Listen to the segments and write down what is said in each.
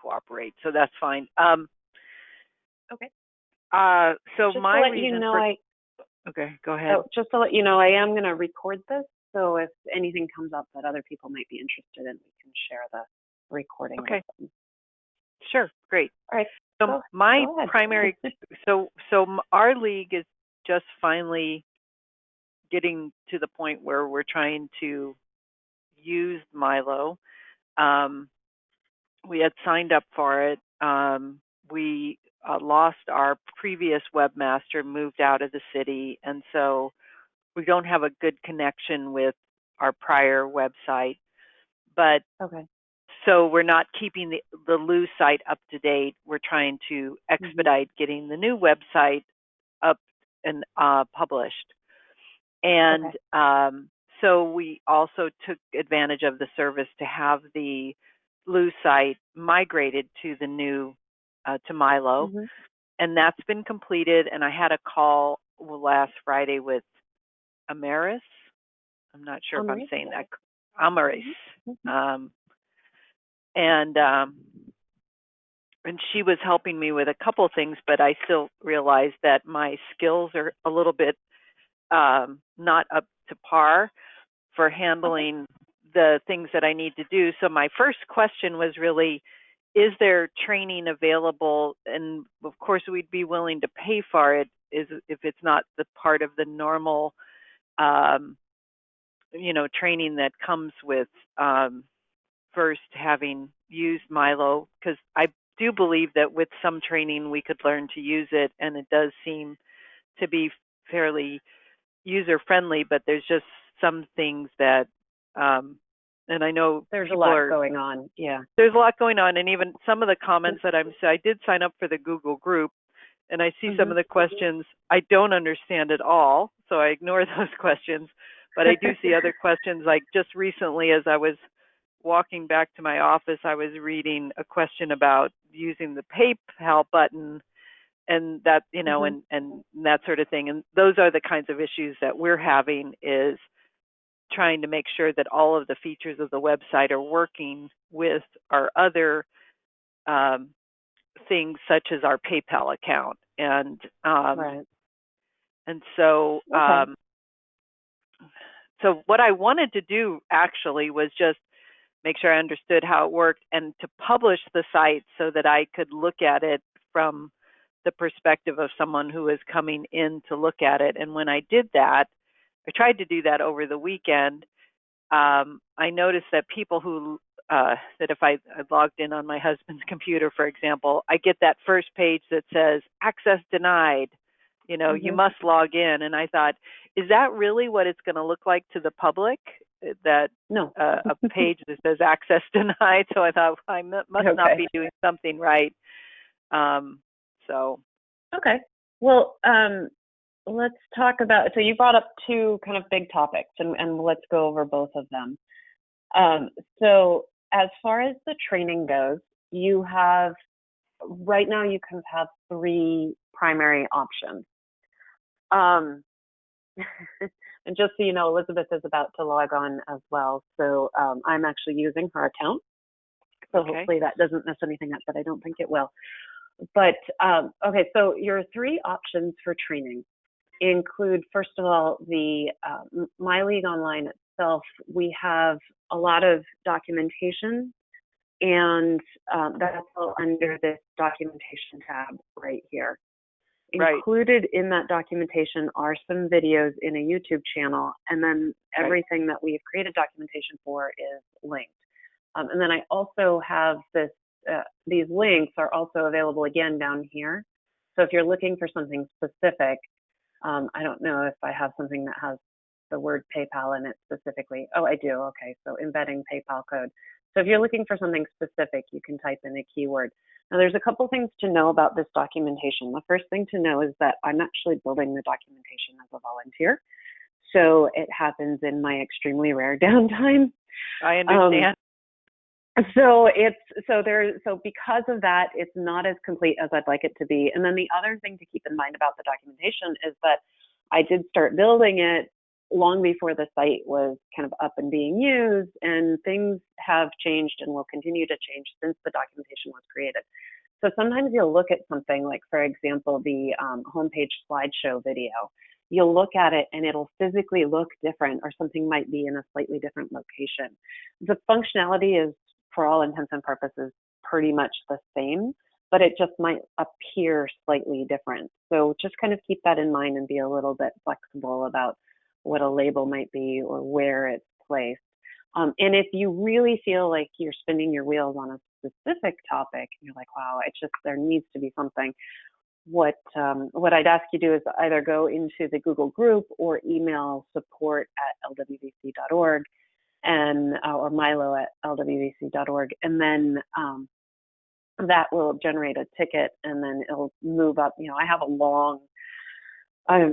cooperate, so that's fine. Okay. So Just my to let you reason know, for okay, go ahead. just to let you know, I am going to record this. So if anything comes up that other people might be interested in, we can share the recording Okay. with them. Sure, great. All right. So my go ahead. primary, our league is just finally getting to the point where we're trying to use MyLO. We had signed up for it. We lost our previous webmaster, moved out of the city, and so we don't have a good connection with our prior website. But okay. So we're not keeping the LO site up to date. We're trying to expedite getting the new website up and published. And so we also took advantage of the service to have the LO site migrated to the new, to MyLO. And that's been completed. And I had a call last Friday with Amaris. I'm not sure if I'm saying that. Amaris. And she was helping me with a couple of things, but I still realized that my skills are a little bit not up to par for handling the things that I need to do. So my first question was really, is there training available? And of course, we'd be willing to pay for it if it's not the part of the normal, training that comes with first having used MyLO, because I do believe that with some training we could learn to use it, and it does seem to be fairly user friendly, but there's just some things that and I know there's a lot going on. There's a lot going on, and even some of the comments that I did sign up for the Google group, and I see some of the questions I don't understand at all, so I ignore those questions. But I do see other questions, like just recently as I was walking back to my office, I was reading a question about using the PayPal button and that, and that sort of thing. And those are the kinds of issues that we're having, is trying to make sure that all of the features of the website are working with our other things, such as our PayPal account. And and so so what I wanted to do actually was just make sure I understood how it worked and to publish the site so that I could look at it from the perspective of someone who is coming in to look at it. And when I did that, I tried to do that over the weekend. I noticed that people who, that if I logged in on my husband's computer, for example, I get that first page that says access denied, you must log in. And I thought, is that really what it's going to look like to the public? That no, a page that says access denied. So I thought, I must not be doing something right. Okay. Well, let's talk about, so you brought up two kind of big topics, and let's go over both of them. So as far as the training goes, you have, right now you can have three primary options. And just so you know, Elizabeth is about to log on as well. So I'm actually using her account. So hopefully that doesn't mess anything up, but I don't think it will. But okay, so your three options for training include, first of all, the My League Online itself. We have a lot of documentation, and that's all under this documentation tab right here. Included in that documentation are some videos in a YouTube channel, and then everything that we've created documentation for is linked. And then I also have this, these links are also available again down here. So if you're looking for something specific, I don't know if I have something that has the word PayPal in it specifically. Oh, I do. Okay, so embedding PayPal code. So if you're looking for something specific, you can type in a keyword. Now, there's a couple things to know about this documentation. The first thing to know is that I'm actually building the documentation as a volunteer. So it happens in my extremely rare downtime. I understand. So because of that, it's not as complete as I'd like it to be. And then the other thing to keep in mind about the documentation is that I did start building it long before the site was kind of up and being used, and things have changed and will continue to change since the documentation was created. So sometimes you'll look at something like, for example, the homepage slideshow video. You'll look at it and it'll physically look different, or something might be in a slightly different location. The functionality is, for all intents and purposes, pretty much the same, but it just might appear slightly different. So just kind of keep that in mind and be a little bit flexible about what a label might be or where it's placed. And if you really feel like you're spinning your wheels on a specific topic, and you're like, wow, there needs to be something, what I'd ask you to do is either go into the Google group or email support@lwvc.org or MyLO@lwvc.org, and then that will generate a ticket, and then it'll move up. I have a long,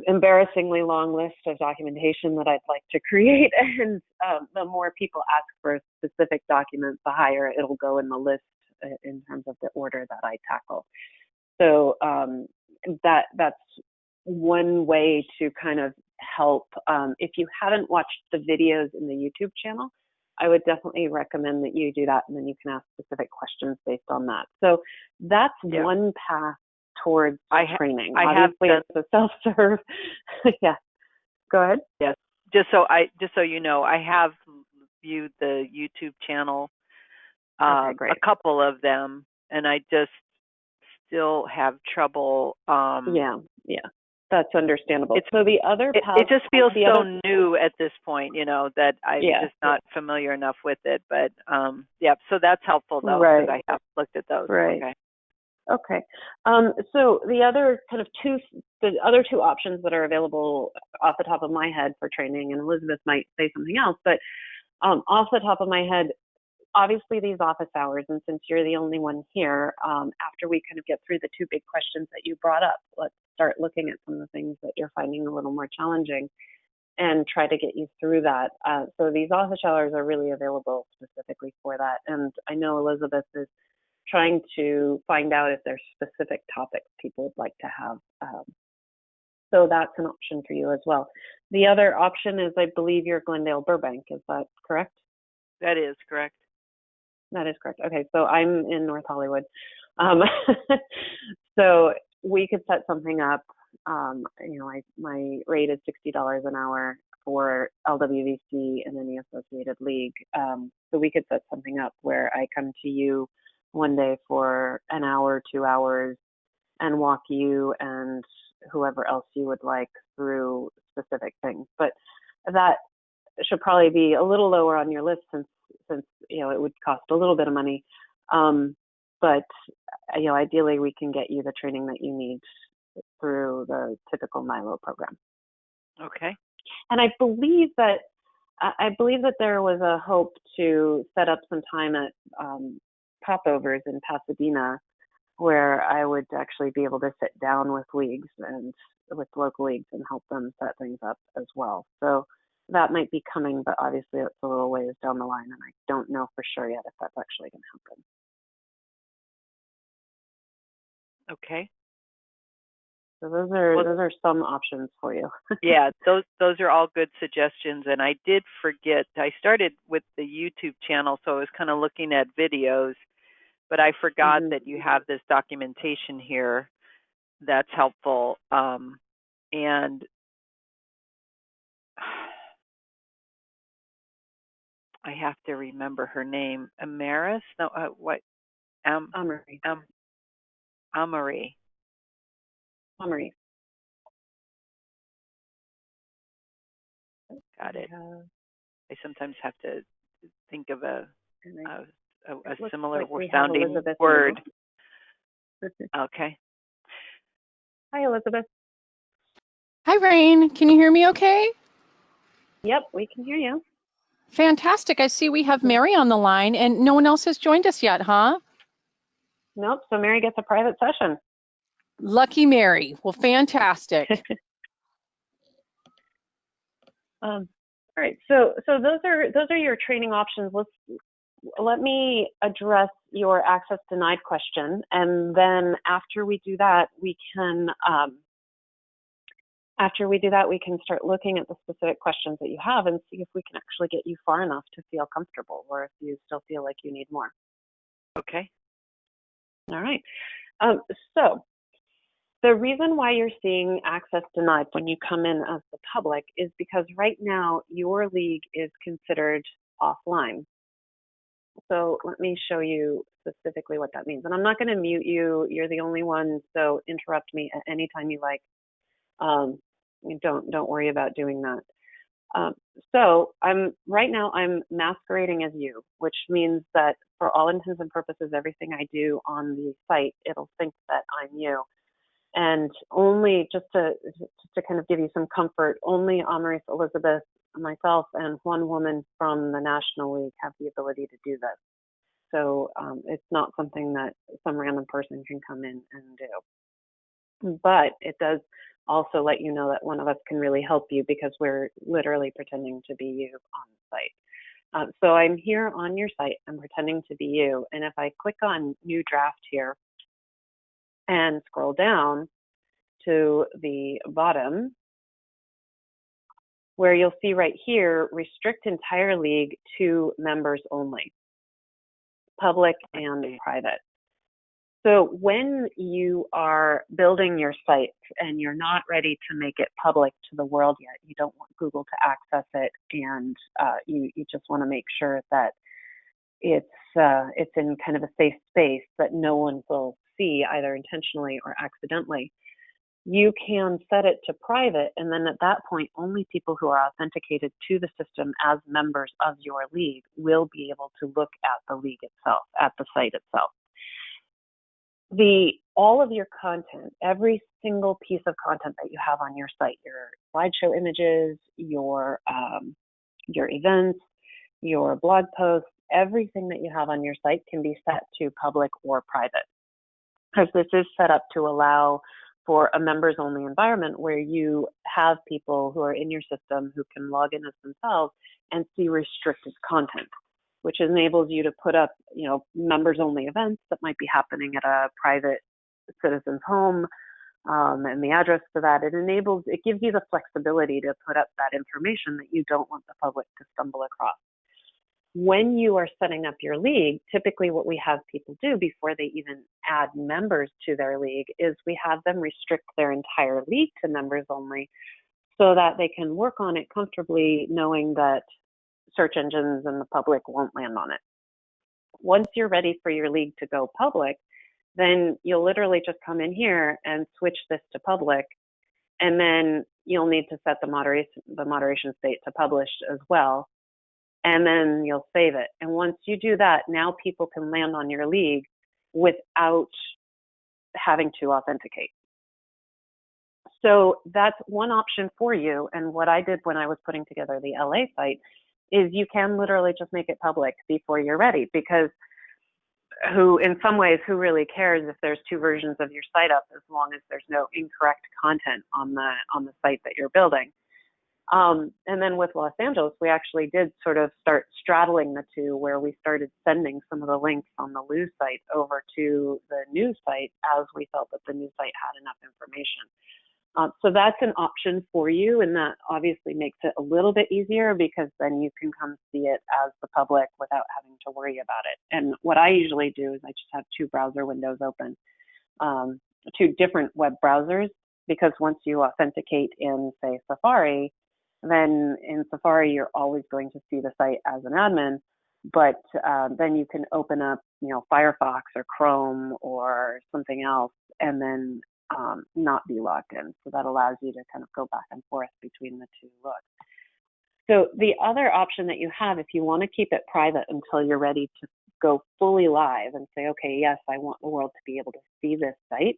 embarrassingly long list of documentation that I'd like to create, and the more people ask for a specific document, the higher it'll go in the list in terms of the order that I tackle. So that's one way to kind of help. If you haven't watched the videos in the YouTube channel, I would definitely recommend that you do that, and then you can ask specific questions based on that. So that's one path towards training. Obviously, it's a self-serve. Yeah, go ahead. Yes, just so you know, I have viewed the YouTube channel, a couple of them, and I just still have trouble. Yeah, that's understandable. So the other path, it just feels so new at this point, that I'm just not familiar enough with it. But so that's helpful though, because I have looked at those. Right. Okay. So the other two options that are available off the top of my head for training, and Elizabeth might say something else, but off the top of my head, obviously these office hours, and since you're the only one here, after we kind of get through the two big questions that you brought up, let's start looking at some of the things that you're finding a little more challenging and try to get you through that. So these office hours are really available specifically for that. And I know Elizabeth is trying to find out if there's specific topics people would like to have. So that's an option for you as well. The other option is, I believe you're Glendale Burbank. Is that correct? That is correct. That is correct. Okay, so I'm in North Hollywood. So we could set something up. My rate is $60 an hour for LWVC and any associated league. So we could set something up where I come to you one day for an hour, 2 hours, and walk you and whoever else you would like through specific things. But that should probably be a little lower on your list since it would cost a little bit of money. But ideally we can get you the training that you need through the typical MyLO program. Okay. And I believe that there was a hope to set up some time at popovers in Pasadena, where I would actually be able to sit down with leagues and with local leagues and help them set things up as well. So that might be coming, but obviously it's a little ways down the line, and I don't know for sure yet if that's actually going to happen. Okay. So those are some options for you. Yeah, those are all good suggestions. And I did forget, I started with the YouTube channel, so I was kind of looking at videos, but I forgot that you have this documentation here that's helpful. And I have to remember her name. Amaris? No, what? Amory. Amory. Amory. Got it. I sometimes have to think of a similar sounding word. Okay. Hi, Elizabeth. Hi, Rain. Can you hear me okay? Yep, we can hear you. Fantastic. I see we have Mary on the line, and no one else has joined us yet, huh? Nope, so Mary gets a private session. Lucky Mary. Well, fantastic. All right, so those are your training options. Let me address your access denied question, and then after we do that, we can After we do that, we can start looking at the specific questions that you have and see if we can actually get you far enough to feel comfortable, or if you still feel like you need more. Okay. All right. So the reason why you're seeing access denied when you come in as the public is because right now your league is considered offline. So let me show you specifically what that means. And I'm not going to mute you. You're the only one, so interrupt me at any time you like. Don't worry about doing that. So right now I'm masquerading as you, which means that for all intents and purposes, everything I do on the site, it'll think that I'm you. And only just to kind of give you some comfort, only Amaris, Elizabeth, myself, and one woman from the National League have the ability to do this. So it's not something that some random person can come in and do. But it does also let you know that one of us can really help you, because we're literally pretending to be you on the site. So I'm here on your site, I'm pretending to be you. And if I click on New Draft here and scroll down to the bottom, where you'll see right here, restrict entire league to members only, public and private. So when you are building your site and you're not ready to make it public to the world yet, you don't want Google to access it, and you just want to make sure that it's in kind of a safe space that no one will see, either intentionally or accidentally. You can set it to private, and then at that point, only people who are authenticated to the system as members of your league will be able to look at the league itself, at the site itself. All of your content, every single piece of content that you have on your site, your slideshow images, your events, your blog posts, everything that you have on your site can be set to public or private, because this is set up to allow for a members only environment where you have people who are in your system who can log in as themselves and see restricted content, which enables you to put up, members only events that might be happening at a private citizen's home, and the address for that. It gives you the flexibility to put up that information that you don't want the public to stumble across. When you are setting up your league, typically what we have people do before they even add members to their league is we have them restrict their entire league to members only, so that they can work on it comfortably, knowing that search engines and the public won't land on it. Once you're ready for your league to go public, then you'll literally just come in here and switch this to public, and then you'll need to set the moderation state to published as well, and then you'll save it. And once you do that, now people can land on your league without having to authenticate. So that's one option for you. And what I did when I was putting together the LA site is you can literally just make it public before you're ready, because in some ways, who really cares if there's two versions of your site up, as long as there's no incorrect content on the site that you're building. And then with Los Angeles, we actually did sort of start straddling the two, where we started sending some of the links on the LO site over to the new site as we felt that the new site had enough information. So that's an option for you, and that obviously makes it a little bit easier, because then you can come see it as the public without having to worry about it. And what I usually do is I just have two browser windows open, two different web browsers, because once you authenticate in, say, Safari, then in Safari, you're always going to see the site as an admin, but then you can open up, Firefox or Chrome or something else, and then not be logged in. So that allows you to kind of go back and forth between the two looks. So the other option that you have, if you want to keep it private until you're ready to go fully live and say, okay, yes, I want the world to be able to see this site,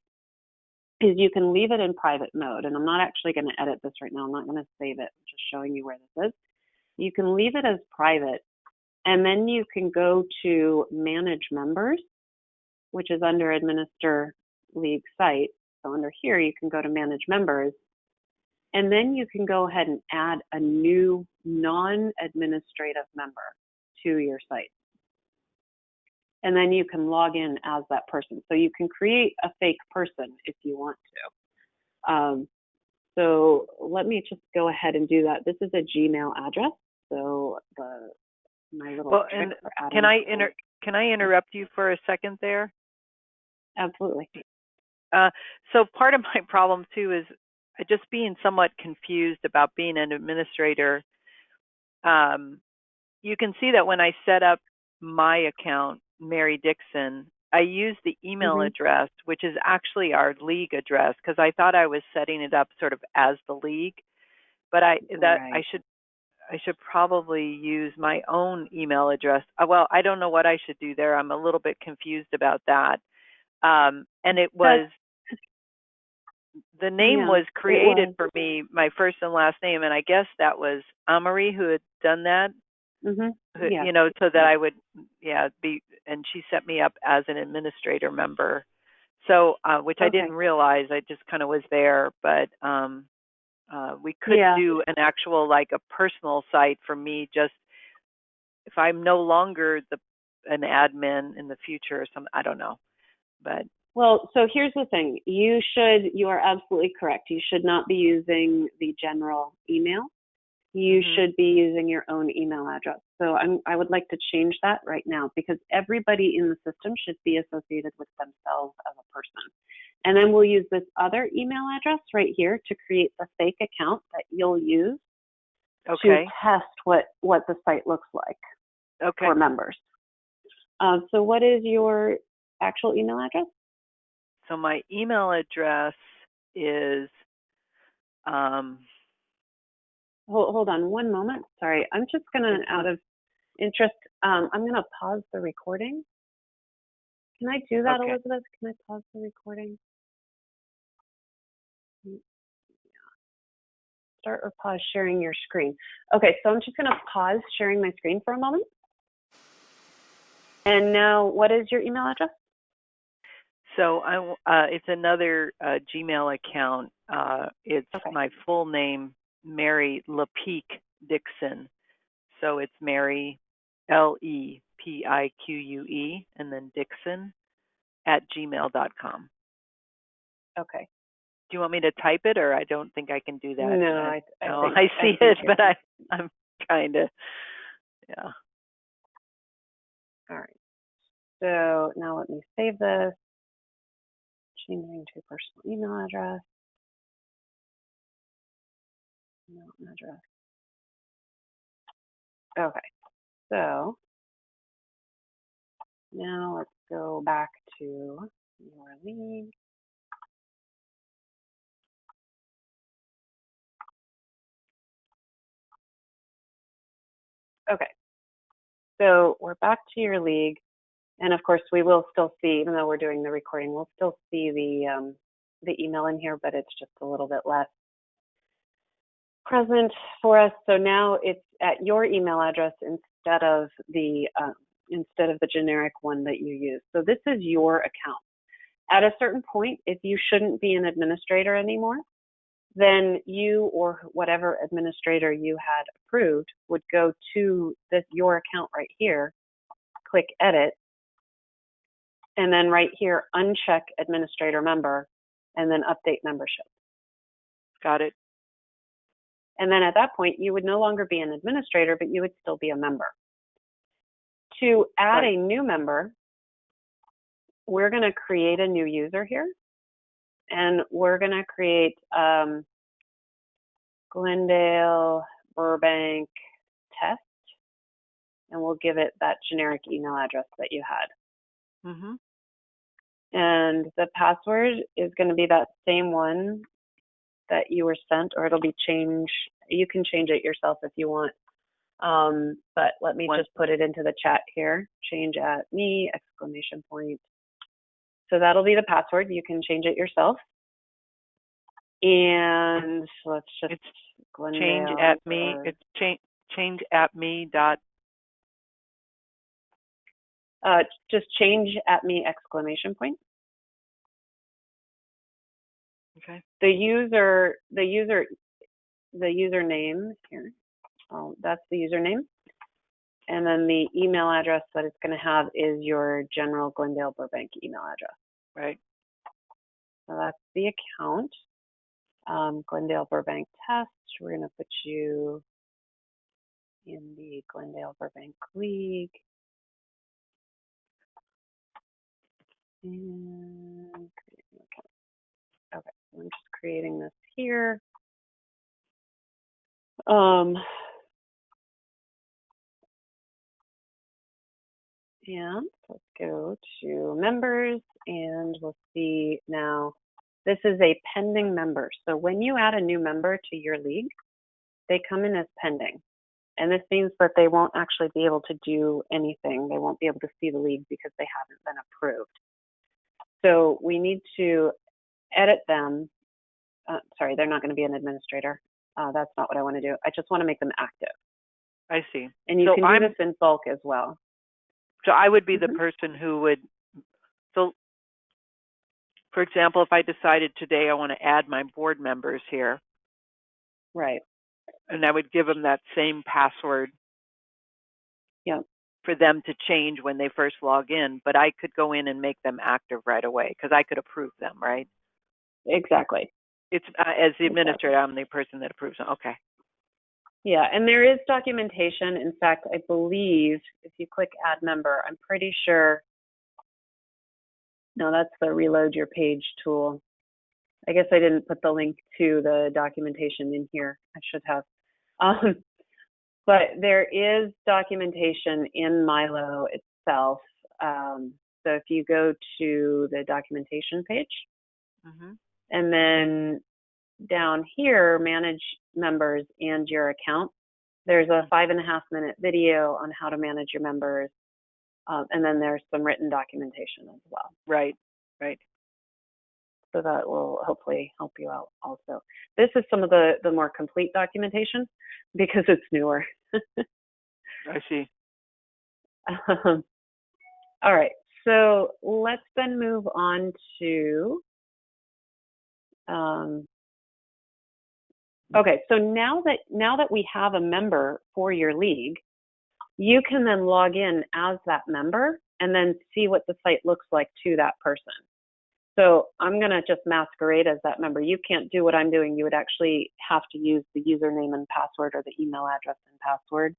is you can leave it in private mode. And I'm not actually going to edit this right now. I'm not going to save it. I'm just showing you where this is. You can leave it as private, and then you can go to Manage Members, which is under Administer League Site. So under here, you can go to Manage Members, and then you can go ahead and add a new non-administrative member to your site. And then you can log in as that person. So you can create a fake person if you want to. So let me just go ahead and do that. This is a Gmail address. So my little trick for adding. Can I interrupt you for a second there? Absolutely. So part of my problem too is just being somewhat confused about being an administrator. You can see that when I set up my account, Mary Dixon, I used the email address, which is actually our league address, because I thought I was setting it up sort of as the league. But I should probably use my own email address. Well, I don't know what I should do there. I'm a little bit confused about that. And it was, the name was created for me, my first and last name, and I guess that was Amory who had done that. You know, so that I would, be, and she set me up as an administrator member. So, which I didn't realize, I just kind of was there, but we could do an actual, like a personal site for me, just if I'm no longer an admin in the future or something, I don't know, but. Well, so here's the thing. You are absolutely correct. You should not be using the general email. You should be using your own email address. So I would like to change that right now, because everybody in the system should be associated with themselves as a person. And then we'll use this other email address right here to create the fake account that you'll use to test what the site looks like for members. So what is your actual email address? So my email address is hold on one moment. Sorry, I'm just gonna, out of interest, I'm gonna pause the recording. Can I do that, Elizabeth? Can I pause the recording? Start or pause sharing your screen. Okay, so I'm just gonna pause sharing my screen for a moment. And now, what is your email address? So it's another Gmail account. It's my full name, Mary Lepique Dixon. So it's Mary, Lepique, and then Dixon @gmail.com. Okay. Do you want me to type it, or I don't think I can do that? No, I see it, but I'm trying to, All right. So now let me save this. Changing to personal email address. Email address. Okay. So now let's go back to your lead. Okay. So we're back to your league. And of course, we will still see, even though we're doing the recording, we'll still see the email in here, but it's just a little bit less present for us. So now it's at your email address instead of the generic one that you use. So this is your account. At a certain point, if you shouldn't be an administrator anymore, then you or whatever administrator you had approved would go to your account right here, click edit, and then right here, uncheck administrator member, and then update membership. Got it. And then at that point, you would no longer be an administrator, but you would still be a member. To add a new member, we're going to create a new user here, and we're going to create Glendale Burbank test, and we'll give it that generic email address that you had. And the password is going to be that same one that you were sent, or it'll be changed. You can change it yourself if you want. But let me just put it into the chat here. Change at me, exclamation point. So that'll be the password. You can change it yourself. And let's just change at me. It's change at me dot. Just change at me, exclamation point. Okay. The username here. Oh, that's the username. And then the email address that it's going to have is your general Glendale Burbank email address. Right. So that's the account. Glendale Burbank test. We're going to put you in the Glendale Burbank League. And okay, I'm just creating this here. And let's go to members, and we'll see now. This is a pending member. So when you add a new member to your league, they come in as pending. And this means that they won't actually be able to do anything. They won't be able to see the league because they haven't been approved. So we need to edit them. Sorry, they're not going to be an administrator. That's not what I want to do. I just want to make them active. I see. And you can do this in bulk as well. So I would be the person who would, so for example, if I decided today I want to add my board members here. Right. And I would give them that same password. Yeah. For them to change when they first log in, but I could go in and make them active right away because I could approve them, right? Exactly. It's as the administrator, I'm the person that approves them. Okay. Yeah, and there is documentation. In fact, I believe if you click add member, I'm pretty sure, no, that's the reload your page tool. I guess I didn't put the link to the documentation in here. I should have. But there is documentation in MyLO itself. So if you go to the documentation page, and then down here, manage members and your account, there's a 5.5-minute video on how to manage your members. And then there's some written documentation as well. Right, right. So that will hopefully help you out also. This is some of the more complete documentation because it's newer. I see. All right, so let's then move on to, okay, so now that we have a member for your league, you can then log in as that member and then see what the site looks like to that person. So I'm going to just masquerade as that member. You can't do what I'm doing. You would actually have to use the username and password or the email address and password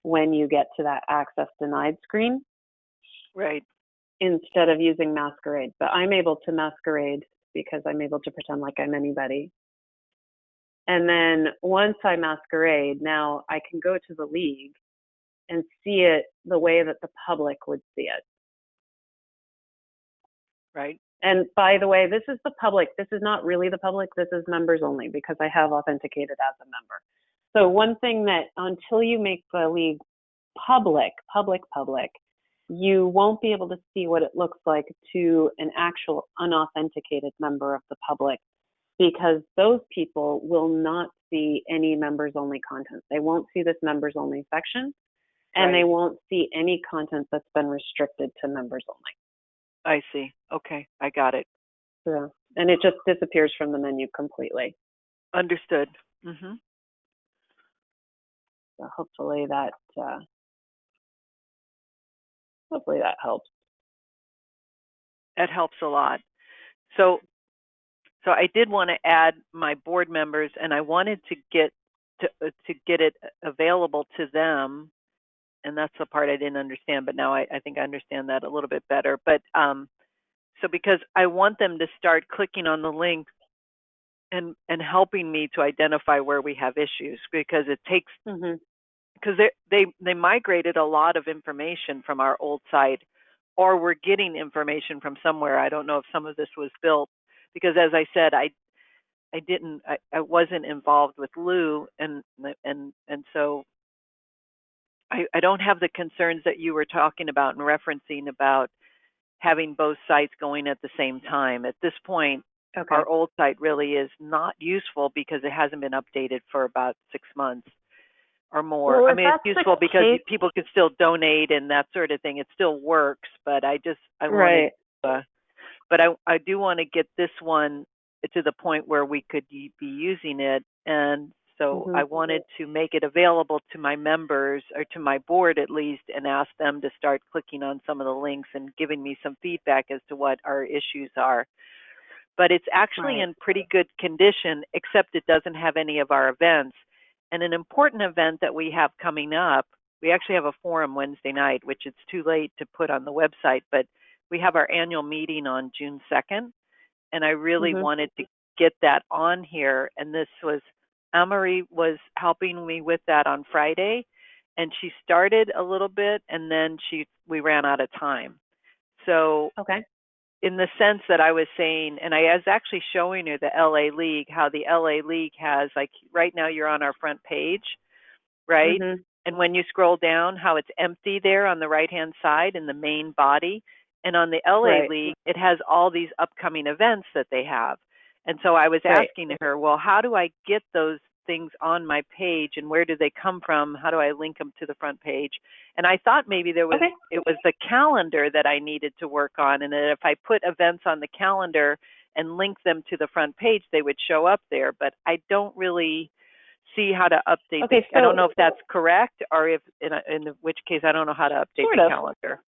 when you get to that access denied screen. Right. Instead of using masquerade. But I'm able to masquerade because I'm able to pretend like I'm anybody. And then once I masquerade, now I can go to the league and see it the way that the public would see it. Right. And by the way, this is the public. This is not really the public. This is members only because I have authenticated as a member. So one thing that until you make the league public, you won't be able to see what it looks like to an actual unauthenticated member of the public because those people will not see any members only content. They won't see this members only section and they won't see any content that's been restricted to members only. I see. Okay, I got it. Yeah, and it just disappears from the menu completely. Understood. So hopefully that helps. That helps a lot. So I did want to add my board members, and I wanted to get it available to them. And that's the part I didn't understand, but now I think I understand that a little bit better. But so because I want them to start clicking on the link and helping me to identify where we have issues, because it takes because they migrated a lot of information from our old site, or we're getting information from somewhere. I don't know if some of this was built because, as I said, I wasn't involved with Lou, and so I don't have the concerns that you were talking about and referencing about having both sites going at the same time. At this point, our old site really is not useful because it hasn't been updated for about 6 months or more. Well, I mean, it's useful because people can still donate and that sort of thing. It still works, but I wanted, but I do want to get this one to the point where we could be using it. And so I wanted to make it available to my members, or to my board at least, and ask them to start clicking on some of the links and giving me some feedback as to what our issues are. but it's actually Right. in pretty good condition, except it doesn't have any of our events. And an important event that we have coming up, we actually have a forum Wednesday night, which it's too late to put on the website, but we have our annual meeting on June 2nd. And I really Mhm. wanted to get that on here. And this was, Amory was helping me with that on Friday. And she started a little bit, and then we ran out of time. So Okay. in the sense that I was saying, and I was actually showing her the LA League, how the LA League has, like, right now you're on our front page, right? Mhm. And when you scroll down, how it's empty there on the right-hand side in the main body. And on the LA Right. League, it has all these upcoming events that they have. And so I was Right. asking her, well, how do I get those things on my page, and where do they come from? How do I link them to the front page? And I thought maybe it was Okay. the calendar that I needed to work on, and that if I put events on the calendar and link them to the front page, they would show up there. But I don't really see how to update Okay. I don't So know if that's correct, or if in which case I don't know how to update sort the of. calendar.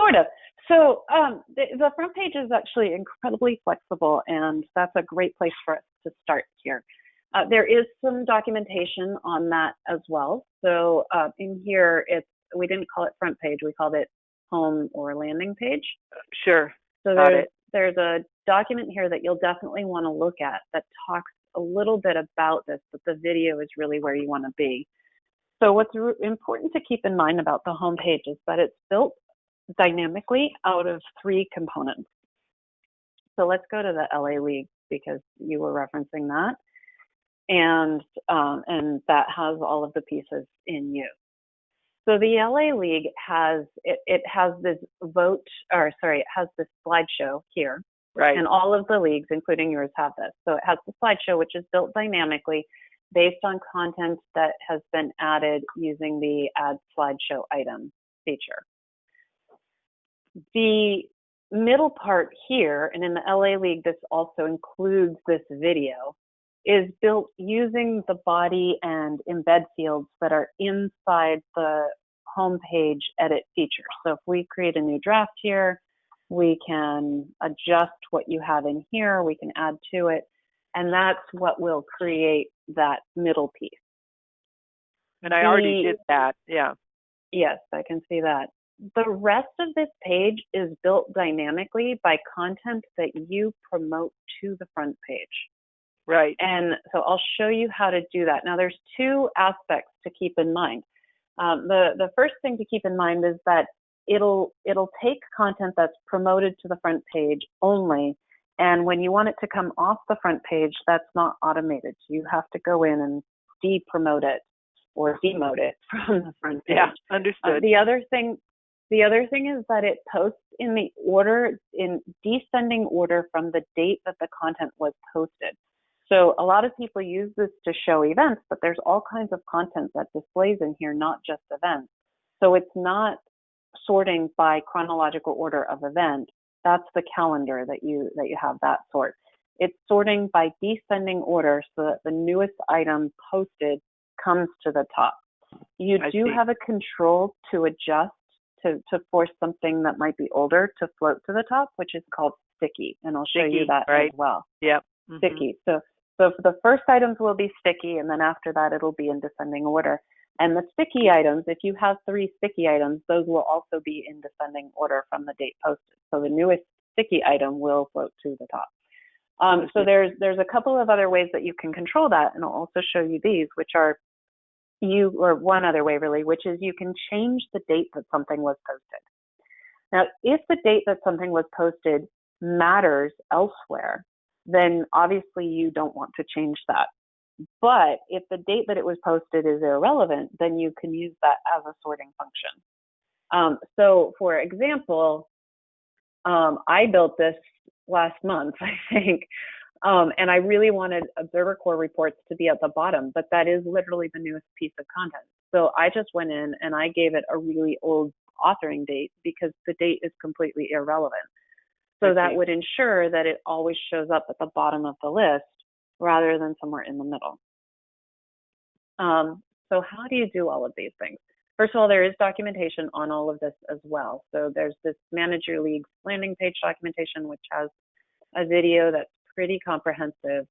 Sort of. So the front page is actually incredibly flexible, and that's a great place for us to start here. There is some documentation on that as well. So in here, we didn't call it front page, we called it home or landing page. Sure. So Got it. there's a document here that you'll definitely want to look at that talks a little bit about this, but the video is really where you want to be. So what's important to keep in mind about the home page is that it's built dynamically out of 3 components. So let's go to the LA League because you were referencing that, and that has all of the pieces in use. So the LA League has it has this it has this slideshow here, Right. and all of the leagues, including yours, have this. So it has the slideshow, which is built dynamically based on content that has been added using the Add Slideshow Item feature. The middle part here, and in the LA League, this also includes this video, is built using the body and embed fields that are inside the homepage edit feature. So if we create a new draft here, we can adjust what you have in here, we can add to it, and that's what will create that middle piece. And I already did that, yeah. Yes, I can see that. The rest of this page is built dynamically by content that you promote to the front page. Right. And so I'll show you how to do that. Now there's 2 aspects to keep in mind. The first thing to keep in mind is that it'll take content that's promoted to the front page only, and when you want it to come off the front page, that's not automated. So you have to go in and de-promote it or demote it from the front page. Yeah, understood. The other thing is that it posts in descending order from the date that the content was posted. So a lot of people use this to show events, but there's all kinds of content that displays in here, not just events. So it's not sorting by chronological order of event. That's the calendar that you have that sort. It's sorting by descending order so that the newest item posted comes to the top. You do have a control to adjust to force something that might be older to float to the top, which is called sticky, and I'll show you that as well. Yep. Sticky. So for the first items will be sticky, and then after that it'll be in descending order. And the sticky items, if you have 3 sticky items, those will also be in descending order from the date posted. So the newest sticky item will float to the top. So there's a couple of other ways that you can control that, and I'll also show you these, which are one other way really, which is you can change the date that something was posted. Now, if the date that something was posted matters elsewhere, then obviously you don't want to change that. But if the date that it was posted is irrelevant, then you can use that as a sorting function. So for example, I built this last month, I think, and I really wanted Observer Core reports to be at the bottom, but that is literally the newest piece of content. So I just went in and I gave it a really old authoring date because the date is completely irrelevant. So that would ensure that it always shows up at the bottom of the list rather than somewhere in the middle. So how do you do all of these things? First of all, there is documentation on all of this as well. So there's this Manage Your Leagues landing page documentation, which has a video that's pretty comprehensive.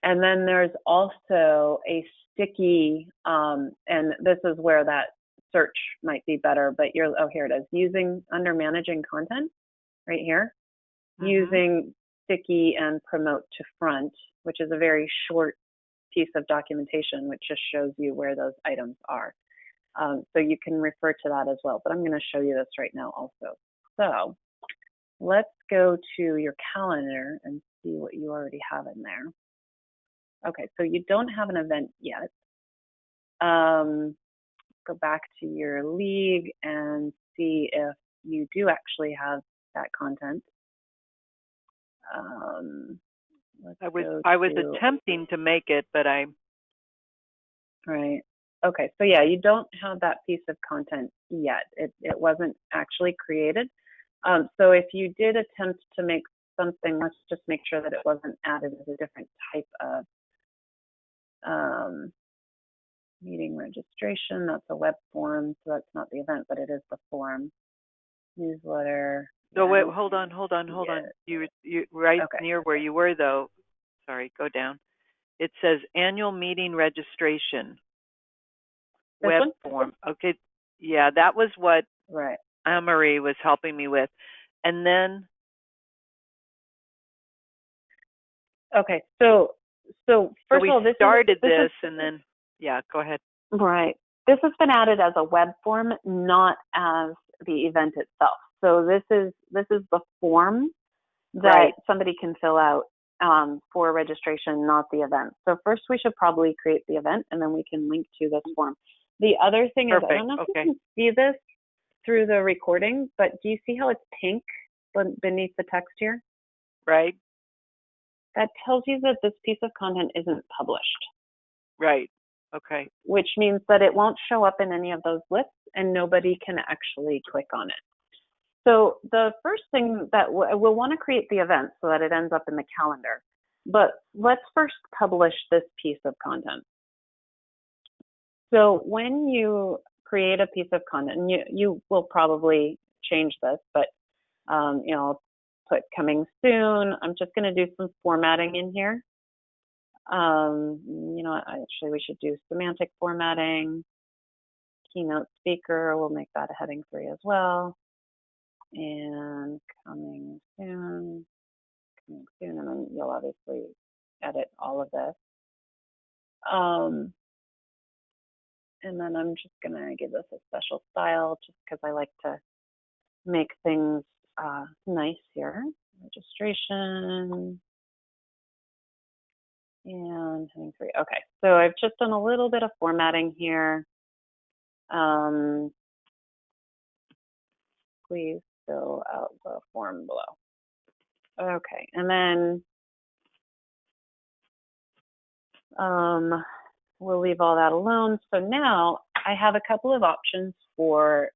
And then there's also a sticky, and this is where that search might be better, but oh, here it is, using under managing content right here, using sticky and promote to front, which is a very short piece of documentation, which just shows you where those items are. So you can refer to that as well, but I'm going to show you this right now also. So let's go to your calendar and see what you already have in there. Okay, so you don't have an event yet. Go back to your league and see if you do actually have that content. I was attempting to make it, but Right. Okay, so yeah, you don't have that piece of content yet. It wasn't actually created. So if you did attempt to make something, let's just make sure that it wasn't added as a different type of meeting registration. That's a web form, so that's not the event, but it is the form. Newsletter. So wait, hold on. You right near where you were though. Sorry, go down. It says annual meeting registration. This web one? form. Okay, yeah, that was what Anne-Marie was helping me with, and then. Okay, so first of all, we started this, and then yeah, go ahead. Right. This has been added as a web form, not as the event itself. So this is the form that somebody can fill out for registration, not the event. So first we should probably create the event, and then we can link to this form. The other thing is, I don't know if you can see this through the recording, but do you see how it's pink beneath the text here? Right. That tells you that this piece of content isn't published. Right. Okay. Which means that it won't show up in any of those lists and nobody can actually click on it. So the first thing that we'll want to create the event so that it ends up in the calendar. But let's first publish this piece of content. So when you create a piece of content, and you will probably change this, but you know, I'll put coming soon. I'm just going to do some formatting in here. You know, actually we should do semantic formatting. Keynote speaker, we'll make that a heading 3 as well. And coming soon, and then you'll obviously edit all of this. And then I'm just gonna give this a special style just because I like to make things nice here. Registration. And heading 3. Okay, so I've just done a little bit of formatting here. Please fill out the form below. Okay, and then we'll leave all that alone. So now I have a couple of options for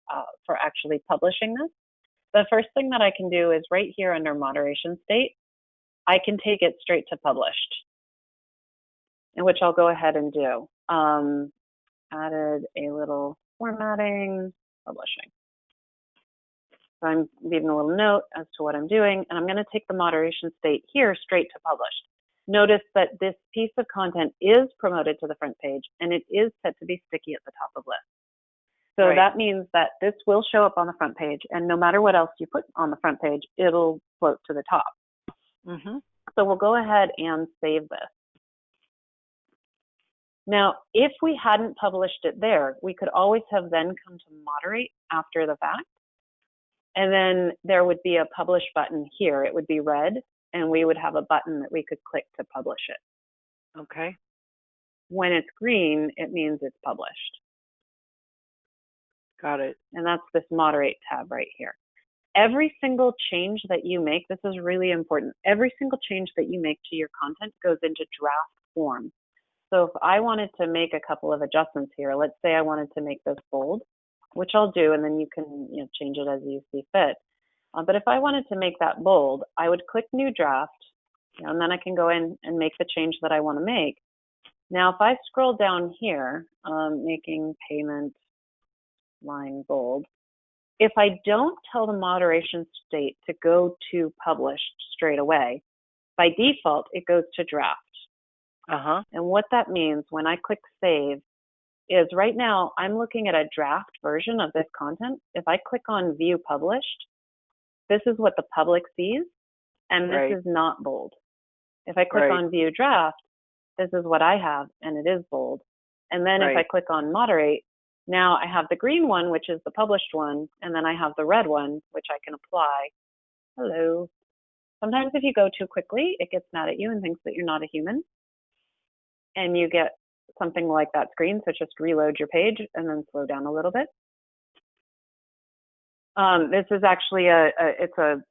actually publishing this. The first thing that I can do is right here under moderation state, I can take it straight to published, in which I'll go ahead and do. Added a little formatting, publishing. So I'm leaving a little note as to what I'm doing, and I'm going to take the moderation state here straight to published. Notice that this piece of content is promoted to the front page, and it is set to be sticky at the top of list. So that means that this will show up on the front page, and no matter what else you put on the front page, it'll float to the top. So we'll go ahead and save this. Now, if we hadn't published it there, we could always have then come to moderate after the fact. And then there would be a publish button here. It would be red, and we would have a button that we could click to publish it. Okay. When it's green, it means it's published. Got it. And that's this moderate tab right here. Every single change that you make, this is really important, every single change that you make to your content goes into draft form. So if I wanted to make a couple of adjustments here, let's say I wanted to make this bold, which I'll do, and then you can change it as you see fit. But if I wanted to make that bold, I would click New Draft, and then I can go in and make the change that I want to make. Now, if I scroll down here, making payment line bold, if I don't tell the moderation state to go to published straight away, by default, it goes to draft. Uh-huh. And what that means when I click save is right now I'm looking at a draft version of this content. If I click on view published, this is what the public sees, and this Right. is not bold. If I click Right. on view draft, this is what I have, and it is bold. And then if I Right. click on moderate, now I have the green one, which is the published one, and then I have the red one, which I can apply. Hello. Sometimes if you go too quickly, it gets mad at you and thinks that you're not a human. And you get something like that screen, so just reload your page and then slow down a little bit. This is actually it's a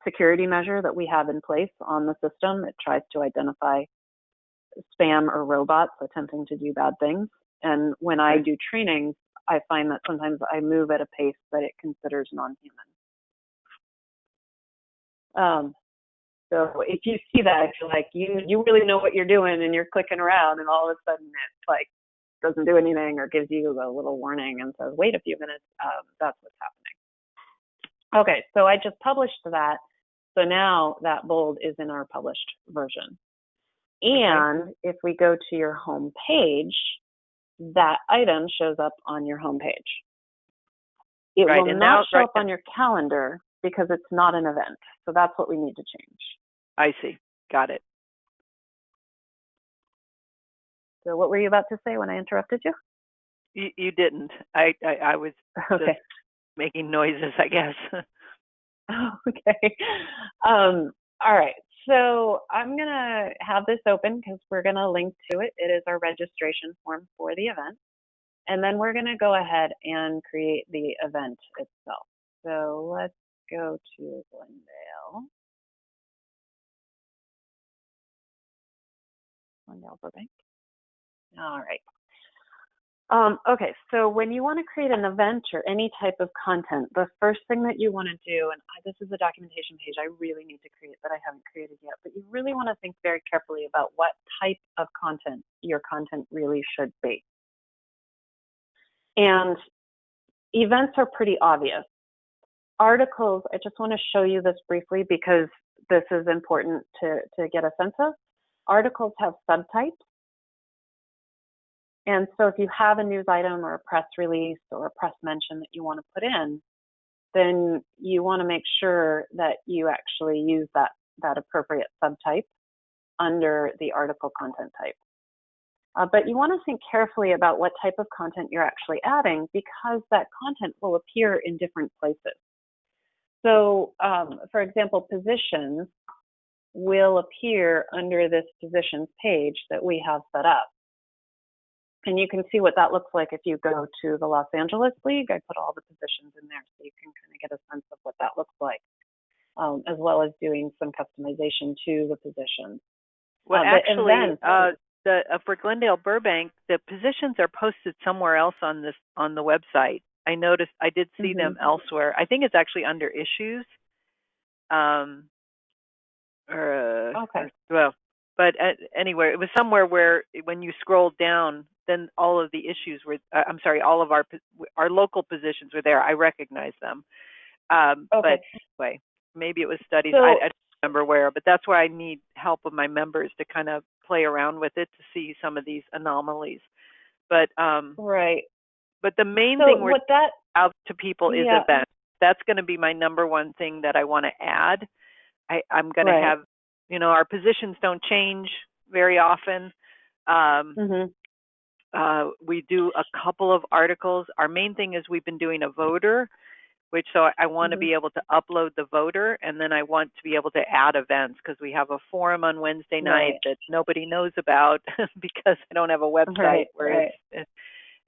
security measure that we have in place on the system. It tries to identify spam or robots attempting to do bad things. And when I do trainings, I find that sometimes I move at a pace that it considers non-human. So if you see that, I feel like you really know what you're doing and you're clicking around, and all of a sudden it like doesn't do anything or gives you a little warning and says, wait a few minutes, that's what's happening. Okay, so I just published that. So now that bold is in our published version. And if we go to your home page, that item shows up on your home page. It will not show up on your calendar because it's not an event. So that's what we need to change. I see. Got it. So what were you about to say when I interrupted you? You didn't. I was just making noises, I guess. Okay. All right. So I'm going to have this open because we're going to link to it. It is our registration form for the event. And then we're going to go ahead and create the event itself. So let's go to Glendale Burbank. All right. Okay, so when you want to create an event or any type of content, the first thing that you want to do, and this is a documentation page I really need to create that I haven't created yet, but you really want to think very carefully about what type of content your content really should be. And events are pretty obvious. Articles, I just want to show you this briefly because this is important to get a sense of. Articles have subtypes. And so if you have a news item or a press release or a press mention that you want to put in, then you want to make sure that you actually use that appropriate subtype under the article content type. But you want to think carefully about what type of content you're actually adding because that content will appear in different places. So, for example, positions will appear under this positions page that we have set up. And you can see what that looks like if you go to the Los Angeles League. I put all the positions in there so you can kind of get a sense of what that looks like, as well as doing some customization to the positions. Well, actually, for Glendale Burbank, the positions are posted somewhere else on the website. I noticed, I did see them elsewhere. I think it's actually under issues. Well, but anyway, it was somewhere where when you scroll down, then all of the issues were, all of our local positions were there. I recognize them. But anyway, maybe it was studies. I don't remember where, but that's where I need help of my members to kind of play around with it to see some of these anomalies. But But the main thing we're out to people is events. That's going to be my number one thing that I want to add. I'm going to have, our positions don't change very often. We do a couple of articles. Our main thing is we've been doing a voter, which so I want to be able to upload the voter, and then I want to be able to add events because we have a forum on Wednesday night that nobody knows about because I don't have a website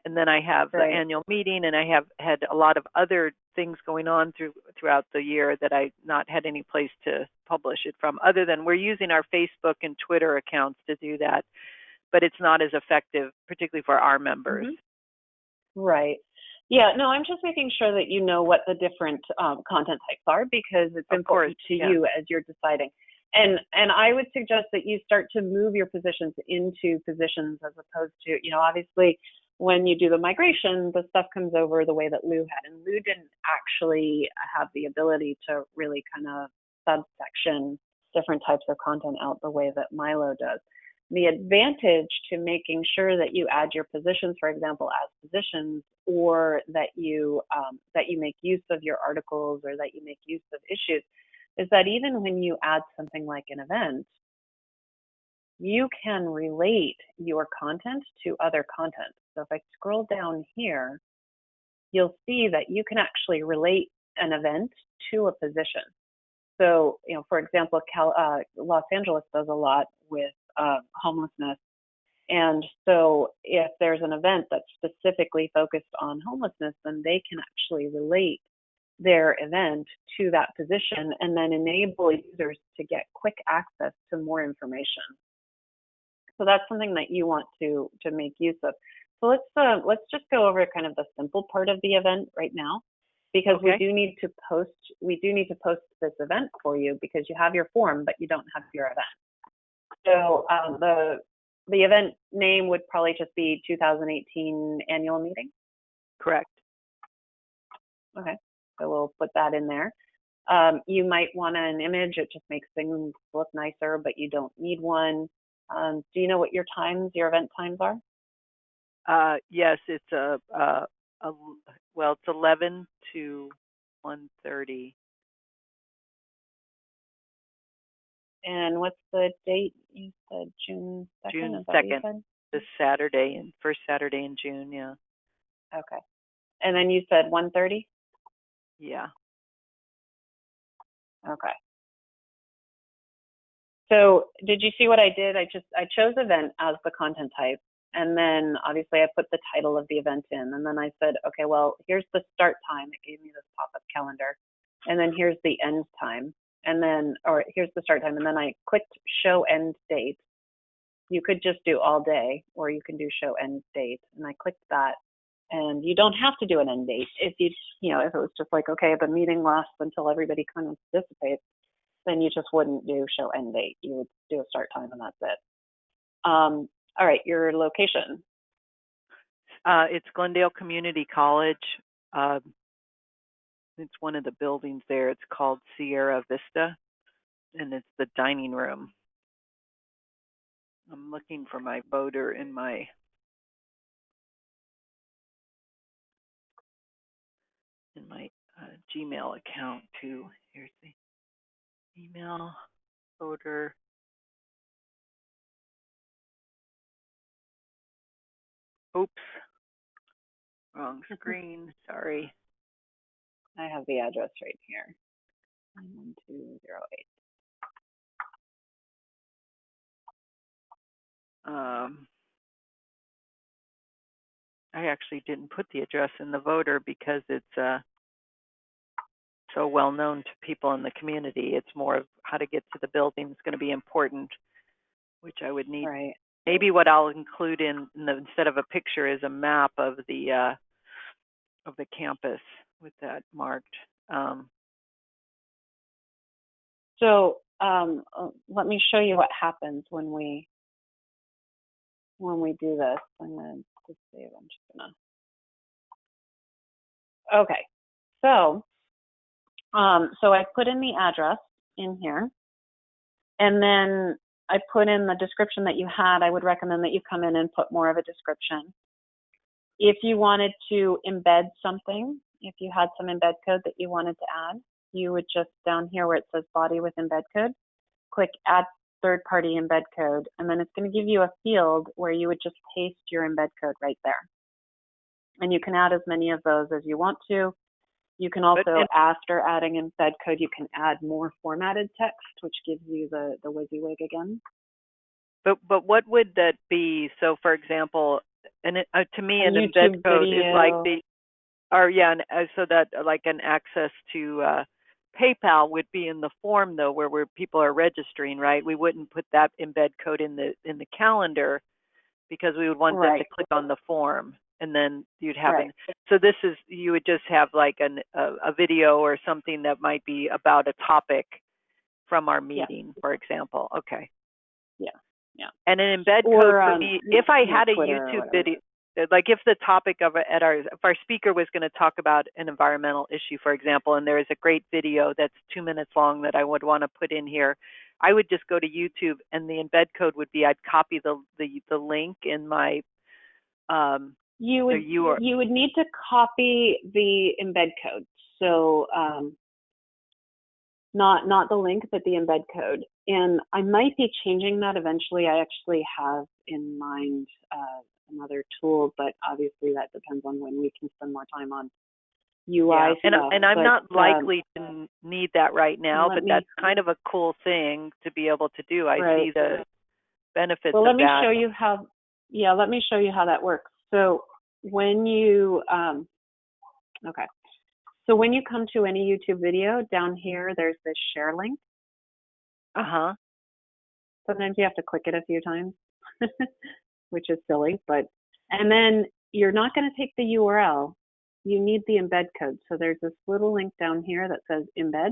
and then I have the annual meeting, and I have had a lot of other things going on throughout the year that I not had any place to publish it from, other than we're using our Facebook and Twitter accounts to do that, but it's not as effective, particularly for our members. Right. Yeah, no, I'm just making sure that you know what the different content types are because it's important to you as you're deciding. And I would suggest that you start to move your positions into positions as opposed to, obviously, when you do the migration, the stuff comes over the way that Lou had. And Lou didn't actually have the ability to really kind of subsection different types of content out the way that MyLO does. The advantage to making sure that you add your positions, for example, as positions, or that you make use of your articles, or that you make use of issues, is that even when you add something like an event, you can relate your content to other content. So if I scroll down here, you'll see that you can actually relate an event to a position. So, for example, Los Angeles does a lot with homelessness. And so if there's an event that's specifically focused on homelessness, then they can actually relate their event to that position and then enable users to get quick access to more information. So that's something that you want to make use of. So let's just go over kind of the simple part of the event right now, because we do need to post this event for you, because you have your form, but you don't have your event. So the event name would probably just be 2018 annual meeting. Correct. Okay, so we'll put that in there. You might want an image. It just makes things look nicer, but you don't need one. Do you know what your event times are? Yes, it's it's 11 to 1:30. And what's the date? You said June 2nd? June 2nd, this Saturday, first Saturday in June, yeah. Okay. And then you said 1:30? Yeah. Okay. So did you see what I did? I chose event as the content type. And then obviously I put the title of the event in. And then I said, okay, well, here's the start time. It gave me this pop-up calendar. And then here's the end time. And then, or here's the start time. And then I clicked show end date. You could just do all day, or you can do show end date. And I clicked that. And you don't have to do an end date. If if it was just like, okay, the meeting lasts until everybody kind of dissipates, then you just wouldn't do show end date. You would do a start time, and that's it. All right, your location. It's Glendale Community College. It's one of the buildings there. It's called Sierra Vista, and it's the dining room. I'm looking for my voter in my Gmail account too. Here's the email, voter. Oops, wrong screen. Sorry. I have the address right here. 91208. I actually didn't put the address in the voter because it's so well known to people in the community. It's more of how to get to the building is going to be important, which I would need. Right. Maybe what I'll include instead of a picture is a map of the campus with that marked. So let me show you what happens when we do this. I'm going to save. I'm just going to. Okay. So I put in the address in here, and then I put in the description that you had. I would recommend that you come in and put more of a description. If you wanted to embed something, if you had some embed code that you wanted to add, you would just down here where it says body with embed code, click add third-party embed code, and then it's going to give you a field where you would just paste your embed code right there. And you can add as many of those as you want to. You can also, after adding embed code, you can add more formatted text, which gives you the WYSIWYG again. But what would that be? So, for example, and to me, an embed code is like so that like an access to PayPal would be in the form though, where people are registering, right? We wouldn't put that embed code in the calendar because we would want them to click on the form, and then you'd have so you would just have like a video or something that might be about a topic from our meeting, for example. Okay. Yeah. And an embed code for me, if I had a YouTube video, Like if the topic of if our speaker was going to talk about an environmental issue, for example, and there is a great video that's 2 minutes long that I would want to put in here, I would just go to YouTube, and the embed code would be I'd copy the link in my you would need to copy the embed code. So not the link, but the embed code. And I might be changing that eventually. I actually have in mind another tool, but obviously that depends on when we can spend more time on UI stuff. And I'm not likely to need that right now, but that's kind of a cool thing to be able to do. I see the benefits of that. Let me show you how. Yeah, let me show you how that works. So when you So when you come to any YouTube video, down here, there's this share link. Sometimes you have to click it a few times, which is silly, and then you're not going to take the URL. You need the embed code. So there's this little link down here that says embed.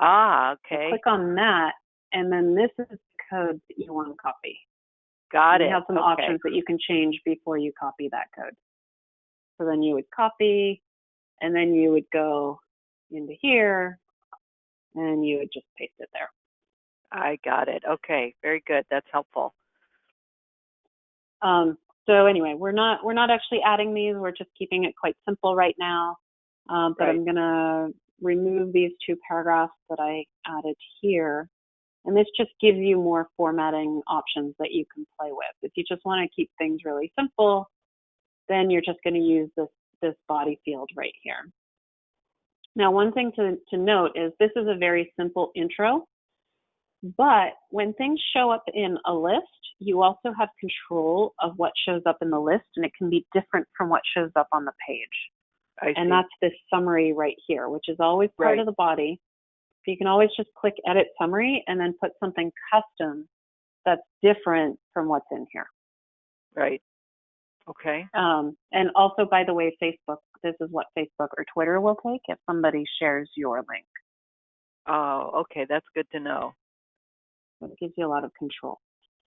Okay. So click on that, and then this is the code that you want to copy. Got it. You have some options that you can change before you copy that code. So then you would copy, and then you would go into here, and you would just paste it there. I got it. Okay, very good. That's helpful. So anyway, we're not actually adding these. We're just keeping it quite simple right now. But I'm gonna remove these 2 paragraphs that I added here, and this just gives you more formatting options that you can play with. If you just want to keep things really simple, then you're just going to use this body field right here. Now, one thing to note is this is a very simple intro, but when things show up in a list, you also have control of what shows up in the list, and it can be different from what shows up on the page. And that's this summary right here, which is always part of the body. So you can always just click edit summary and then put something custom that's different from what's in here. Right. Okay. And also, by the way, Facebook, this is what Facebook or Twitter will take if somebody shares your link. Oh, okay. That's good to know. So it gives you a lot of control.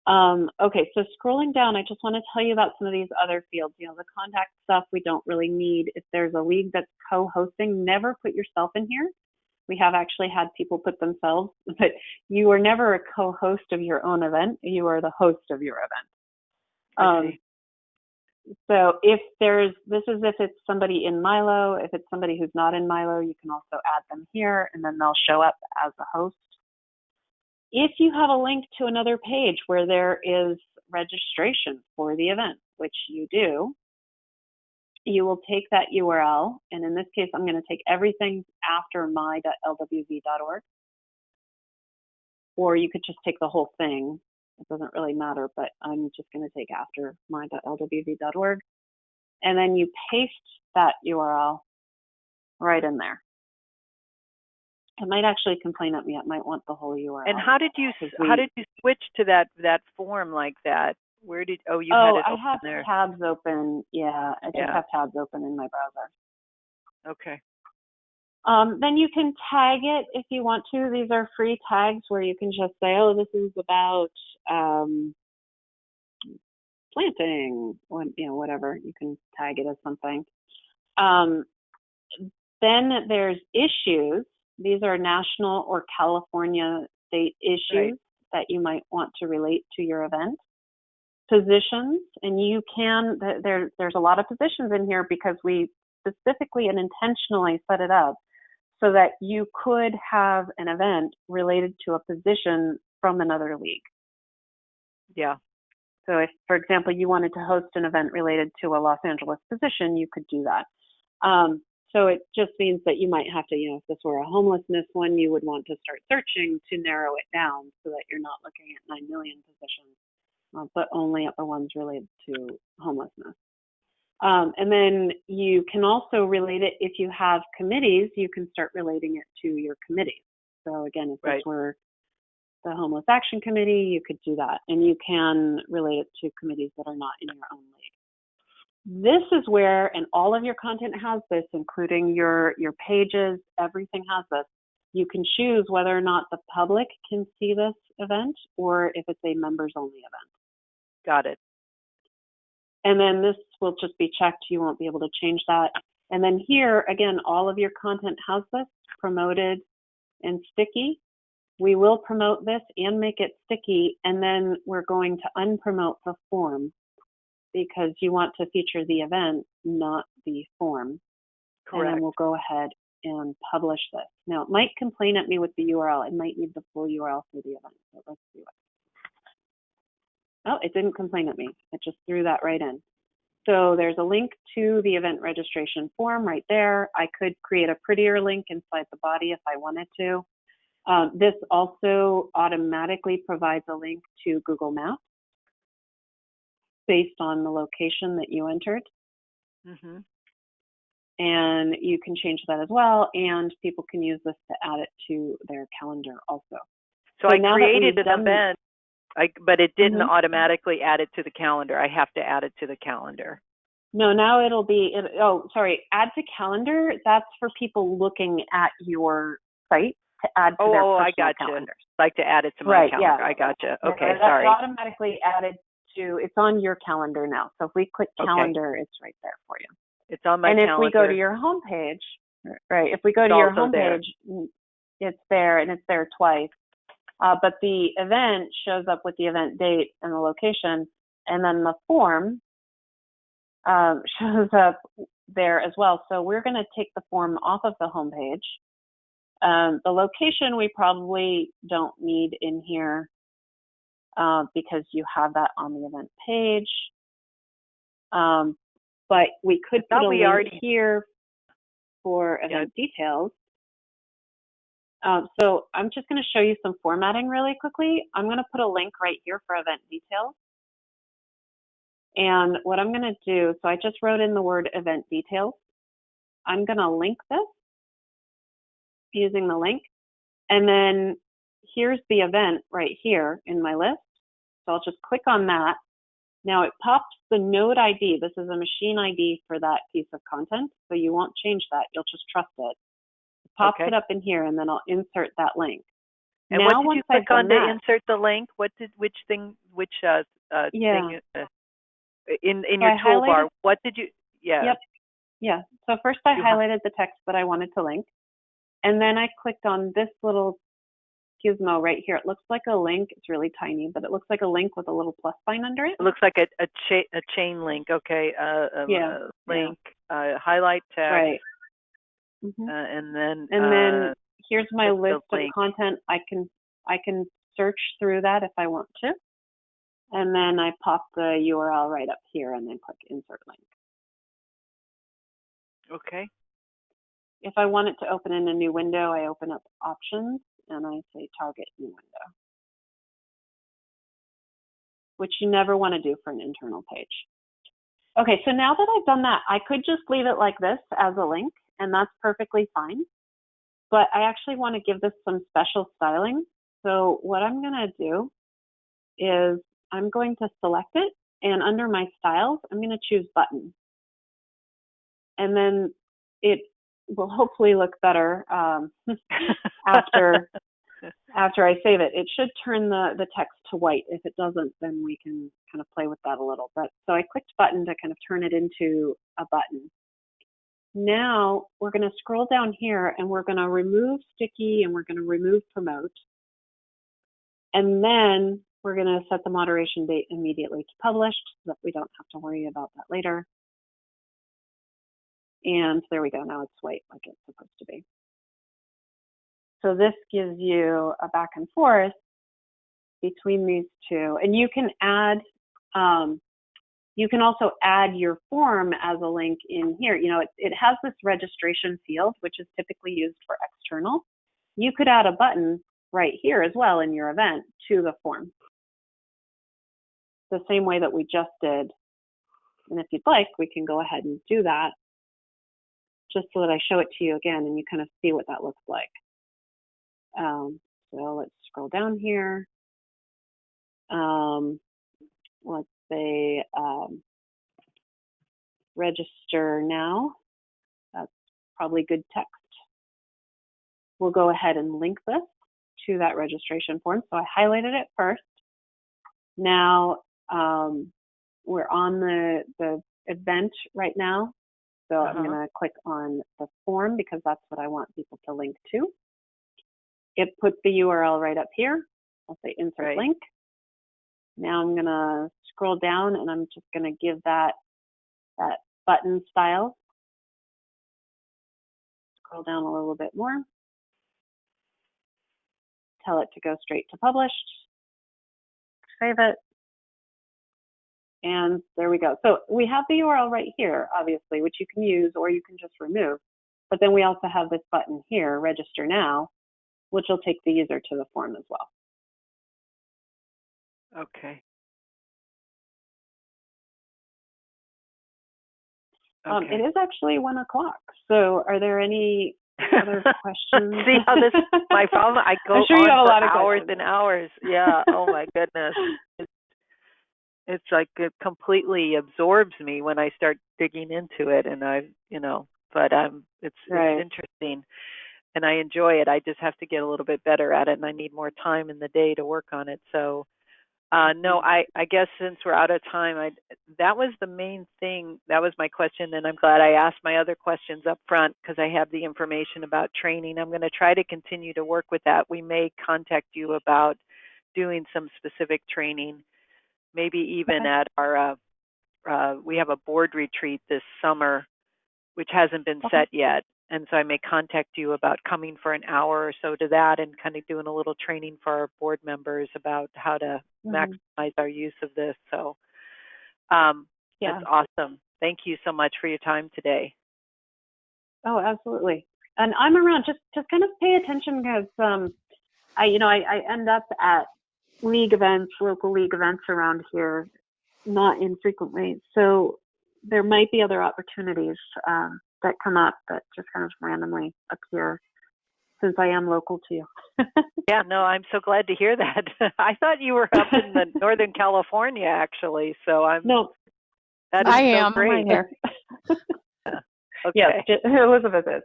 Okay, so scrolling down, I just want to tell you about some of these other fields. You know, the contact stuff we don't really need. If there's a league that's co-hosting, never put yourself in here. We have actually had people put themselves, but you are never a co-host of your own event. You are the host of your event. So if this is if it's somebody in MyLO. If it's somebody who's not in MyLO, you can also add them here, and then they'll show up as a host. If you have a link to another page where there is registration for the event, which you do, you will take that URL, and in this case, I'm going to take everything after my.lwv.org, or you could just take the whole thing. It doesn't really matter, but I'm just going to take after my.lwv.org, and then you paste that URL right in there. It might actually complain at me. It might want the whole URL. And how did you switch to that form like that? Where did you had it open there? I have tabs open. Yeah, I just have tabs open in my browser. Okay. Then you can tag it if you want to. These are free tags where you can just say, oh, this is about planting, or whatever. You can tag it as something. Then there's issues. These are national or California state issues that you might want to relate to your event. Positions, and you can, there's a lot of positions in here because we specifically and intentionally set it up so that you could have an event related to a position from another league. Yeah. So if, for example, you wanted to host an event related to a Los Angeles position, you could do that. So it just means that you might have to, if this were a homelessness one, you would want to start searching to narrow it down so that you're not looking at 9 million positions, but only at the ones related to homelessness. And then you can also relate it, if you have committees, you can start relating it to your committees. So again, if this were the Homeless Action Committee, you could do that. And you can relate it to committees that are not in your own league. This is where, and all of your content has this, including your pages, everything has this. You can choose whether or not the public can see this event or if it's a members only event. Got it. And then this will just be checked. You won't be able to change that. And then here, again, all of your content has this promoted and sticky. We will promote this and make it sticky, and then we're going to unpromote the form because you want to feature the event, not the form. Correct. And then we'll go ahead and publish this. Now, it might complain at me with the URL. It might need the full URL for the event, but let's do it. Oh, it didn't complain at me. It just threw that right in. So there's a link to the event registration form right there. I could create a prettier link inside the body if I wanted to. This also automatically provides a link to Google Maps based on the location that you entered. Mm-hmm. And you can change that as well, and people can use this to add it to their calendar also. So I created an event, but it didn't automatically add it to the calendar. I have to add it to the calendar. No, now it'll be, add to calendar. That's for people looking at your site to add to their personal calendars. Like to add it to my calendar. Yeah. I gotcha. Okay, sorry. It's automatically added to, it's on your calendar now. So if we click calendar, it's right there for you. It's on my calendar. And if we go to your homepage, right, if we go to your homepage, it's there, and it's there twice. But the event shows up with the event date and the location, and then the form shows up there as well. So we're going to take the form off of the homepage. The location we probably don't need in here because you have that on the event page. But we could put a link here for event details. So I'm just going to show you some formatting really quickly. I'm going to put a link right here for event details. And what I'm going to do, so I just wrote in the word event details. I'm going to link this using the link. And then here's the event right here in my list. So I'll just click on that. Now it pops the node ID. This is a machine ID for that piece of content. So you won't change that. You'll just trust it. It pops it up in here, and then I'll insert that link. And now, what did you click on to insert the link? Which thing in your toolbar? What did you, Yeah. So first I highlighted the text that I wanted to link. And then I clicked on this little gizmo right here. It looks like a link. It's really tiny, but it looks like a link with a little plus sign under it. It looks like a chain link. Okay. Link. Highlight text. Right. And then here's my list of content. I can search through that if I want to. And then I pop the URL right up here and then click insert link. Okay. If I want it to open in a new window, I open up options and I say target new window, which you never want to do for an internal page. Okay, so now that I've done that, I could just leave it like this as a link, and that's perfectly fine. But I actually want to give this some special styling. So what I'm going to do is I'm going to select it, and under my styles, I'm going to choose button. And then it will hopefully look better after I save it. It should turn the text to white. If it doesn't, then we can kind of play with that a little. But so I clicked button to kind of turn it into a button. Now we're going to scroll down here and we're going to remove sticky and we're going to remove promote. And then we're going to set the moderation date immediately to published so that we don't have to worry about that later. And there we go. Now it's white like it's supposed to be. So this gives you a back and forth between these two. And you can add, you can also add your form as a link in here. You know, it has this registration field, which is typically used for external. You could add a button right here as well in your event to the form. The same way that we just did. And if you'd like, we can go ahead and do that just so that I show it to you again and you kind of see what that looks like. So let's scroll down here. Let's say register now. That's probably good text. We'll go ahead and link this to that registration form. So I highlighted it first. Now we're on the event right now. So I'm going to click on the form because that's what I want people to link to. It put the URL right up here. I'll say insert link. Now I'm going to scroll down and I'm just going to give that button style. Scroll down a little bit more. Tell it to go straight to published. Save it. And there we go. So we have the URL right here, obviously, which you can use or you can just remove. But then we also have this button here, register now, which will take the user to the form as well. Okay. It is actually 1 o'clock. So are there any other questions? See how this my problem? I go I'm sure you have a lot of hours questions. and hours. Yeah. Oh my goodness. It's like it completely absorbs me when I start digging into it, and but it's interesting, and I enjoy it. I just have to get a little bit better at it, and I need more time in the day to work on it. So, no, I guess since we're out of time, that was the main thing. That was my question, and I'm glad I asked my other questions up front because I have the information about training. I'm going to try to continue to work with that. We may contact you about doing some specific training. Maybe even at our, we have a board retreat this summer, which hasn't been set yet. And so I may contact you about coming for an hour or so to that and kind of doing a little training for our board members about how to maximize our use of this. So that's awesome. Thank you so much for your time today. Oh, absolutely. And I'm around. Just kind of pay attention because I end up at league events, local league events around here, not infrequently. So there might be other opportunities that come up that just kind of randomly appear since I am local to you. Yeah, no, I'm so glad to hear that. I thought you were up in the Northern California, actually. So that is so great. I'm right here. Okay. Yes, Elizabeth is.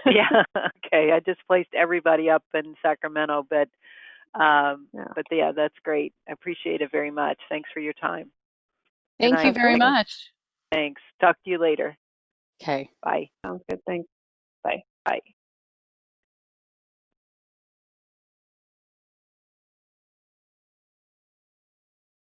Yeah. Okay. I just placed everybody up in Sacramento, but yeah, that's great. I appreciate it very much. Thanks for your time. Thank you very much. Thanks. Talk to you later. Okay. Bye. Sounds good. Thanks. Bye. Bye.